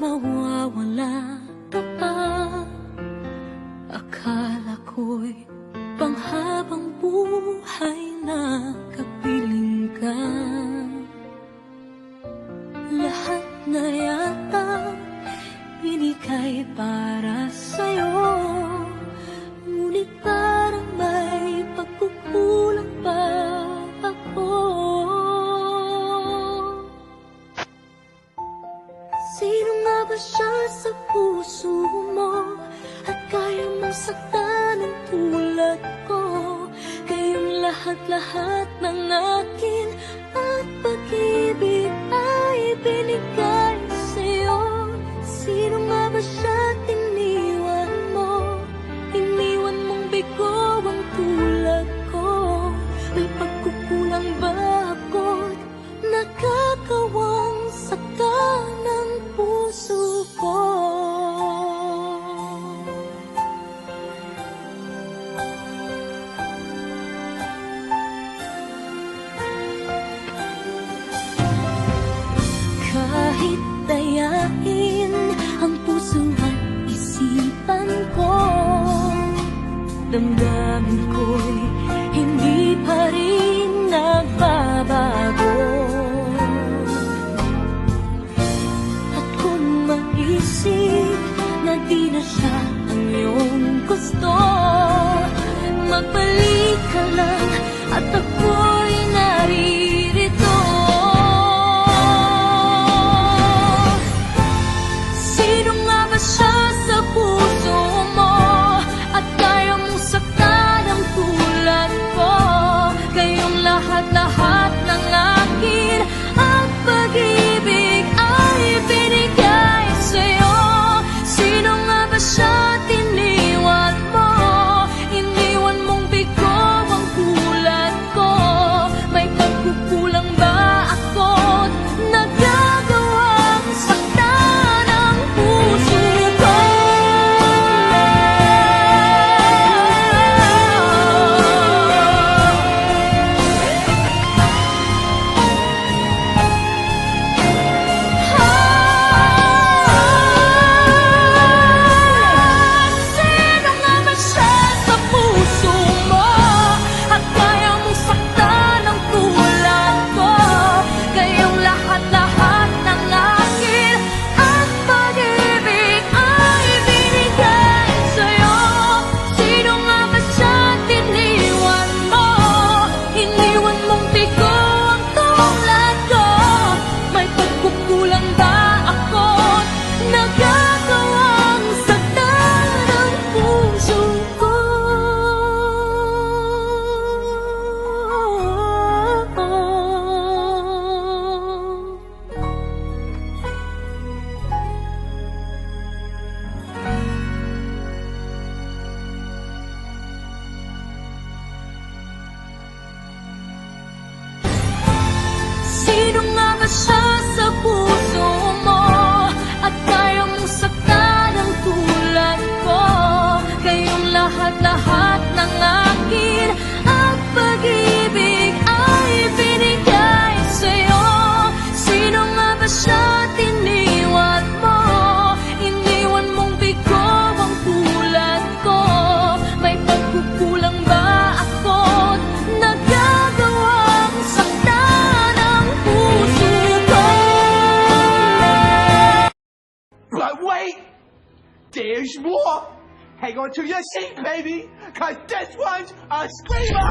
mawawala ka pa. Akala ko'y panghabang buhay na kapiling ka. Lahat na yata binigay para sa'yo, ngunit parang may pagkukulang pa ako. Sino nga ba siya sa puso mo at kaya mong saktan ng tulad ko? Kayong lahat-lahat ng akin at pag-ibig ay binigay sa'yo. Sino nga ba siya iniwan mo? Iniwan mong bigo ang tulad ko. May pagkukulang ba ako't nakakawang saktan ng puso ko? Kahit dayain ang puso at isipan ko, damdamin ko'y hindi pa rin nagbabago. At kung maisip na di na siya ang iyong gusto, magbalik ka lang at ako'y naririto. Sino nga ba siya sa puso mo at kaya mong saktan ang tulad ko? Kayong lahat-lahat ng akin at pag-ibig ay binigay sa'yo. Sino nga ba siya iniwan mo? Iniwan mong bigo ang tulad ko. May pagkukulang ba ako't nagagawang saktan ang puso ko? Sino nga ba siya sa puso mo at kaya mong saktan ang tulad ko? Kayong lahat-lahat ng akin at pag-ibig ay binigay sa'yo. Sino nga ba siya iniwan mo? Iniwan mong bigo ang tulad ko. May pagkukulang ba ako't nagagawang saktan ang puso ko? Sino nga ba siya sa puso mo at kaya mong saktan ang tulad ko? Kayong lahat-lahat ng akin at pag-ibig ay binigay sa'yo. Sino nga ba siya iniwan mo? Iniwan mong bigo ang tulad ko. May pagkukulang ba ako't nagagawang saktan ang puso ko? But wait! There's more! Hang on to your seat, baby! Cause this one's a screamer!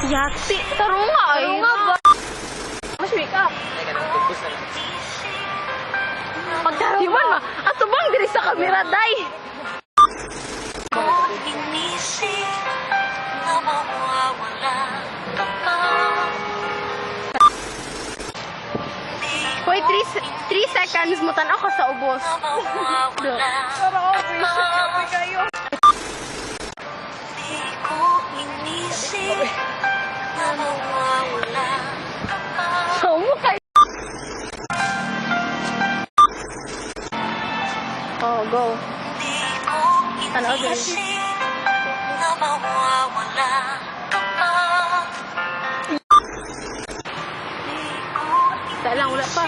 Yati, taro nga ay. Taro nga ba? Mas wake up. Pagdaro ba? Diwan ma, ato bang diri sa kamera, day? Inisip na mawawala ka pa. Hoy, 3 seconds mo tanaw ka sa ubos. Mawawala Sabi kayo. Di ko inisip na mawawala ka pa. Mo kayo. Oh, go. Di ko Tanaw diri. inisip na na mawawala ka pa. Di ko Dahil lang, wala pa.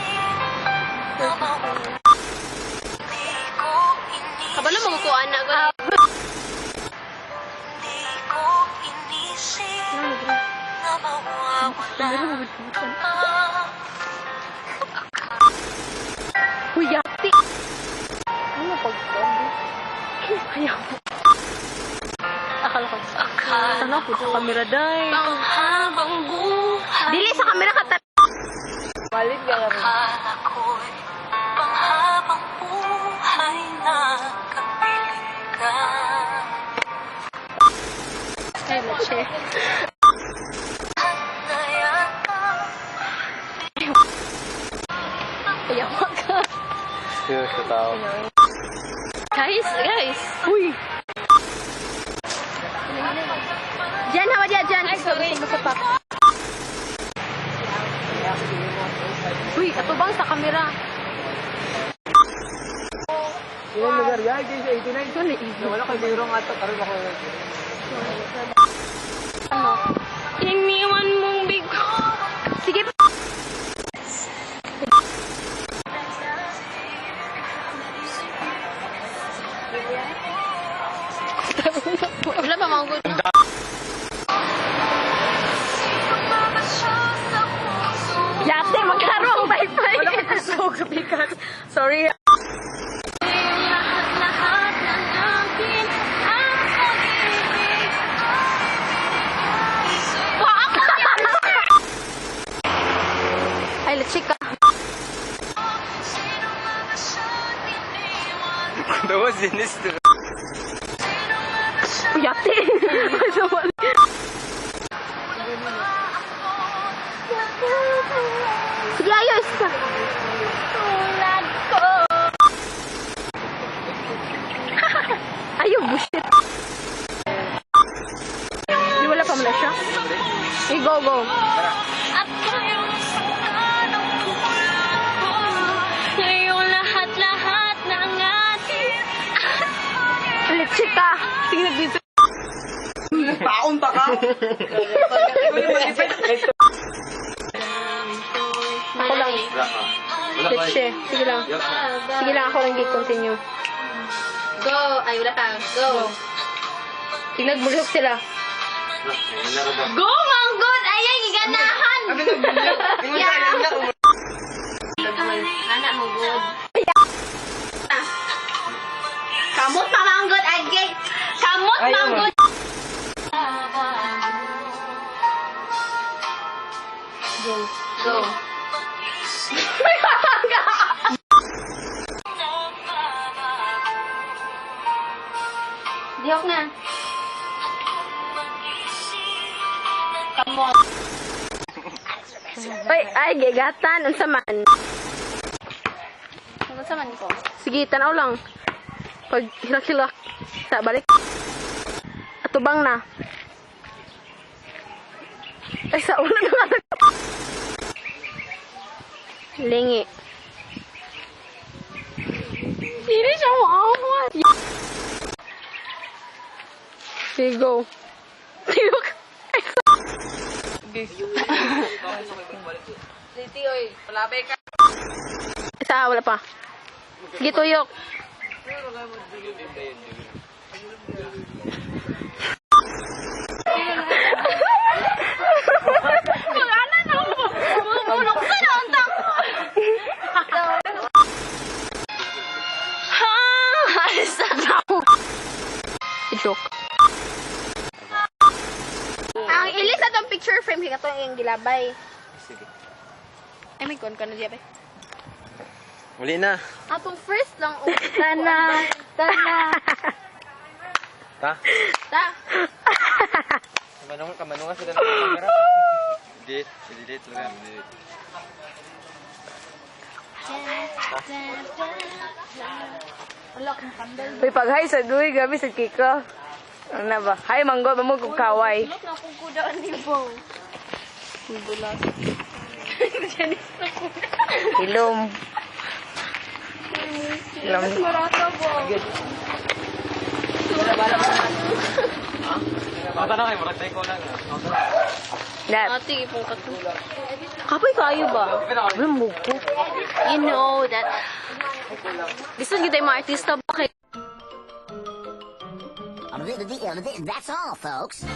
na mawala. Di ko Kabalo inisip. magkukuha na ko. Di ko inisip na mawawala ka pa. Uy, yati. Ano pagkuhan? Ayaw. Akala ko. Ano po sa kamera, day? Panghabang buhay. Dili sa kamera ka. Malit ka lang. Akala ko'y panghabang buhay na kapiling ka. Ay, lache. At nayaka. Ayaw ka. Serious ka tao. Guys. Uy. Diyan, hawa dyan. Ay, sorry. Basta pa. Uy, atubang sa kamera. Ilang lugar yan? Ito yung 89. Ano na Wala kayo mayroong ato. Karoon ako. Ano? Iniwan mong bigo. Sige. Wala pa mga good na. Yate, magkaroon ang wifi. Wala ka puso, kapikat. Sorry. Lahat na natin ang pag-ibig. Ay, let's check ka. Sino man sa iniwan? That was Dennis too. Yate. Sige, ayos ka. Tulad ko. Ayaw, bullshit. Di wala pa muna siya. Hey, go. At ngayong sakta ng puso, ngayong lahat-lahat ng atin Let's check ka. Sige, nagbibig. Taon pa ka? Ako lang. Let's check. Sige lang. Sige lang, ako lang i-continue. Go. Ay, wala pa. Go. Sige, nagbulhok sila. Go, manggod! Ayay, iganahan! Anak mo, good. Kamot, mamanggod! Agay! Kamot, manggod! Go. May hanga! Dihok na. Kamot. Ay, gigatan. Unsa man? Unsa man ko? Sige, tanaw lang. Pag hilak-hilak, sa balik. Atubang na. Ay, sa ulo na nga. Lingi. Hindi siya maawat. Sige, go. Tiyok. Isa, wala pa. Sige, tuyok. Mag-ana na ako. Mulok ka na ang tako. Joke. Ang ilis na itong picture frame, hinga ito yung gilabay. Sige. Ay, may kon ka na diya, be. Muli na. Atong first lang, Tana. Ta? Kamanungan sila ng camera. Delete lang. Uy, pag-hi sa duwi, gabi sa kika. Ano na ba? Hi, manggo, mamog kong kaway. Tulog na akong kudaan ni Bong. Bulas. Ilom. Ilom. Marata, Bong. Mata na kayo, maragday ko lang. That. Ate, ipong kato. Kapoy kayo ba? Walang buko. You know that... Gusto nyo tayo mga artista ba kayo? That's all, folks.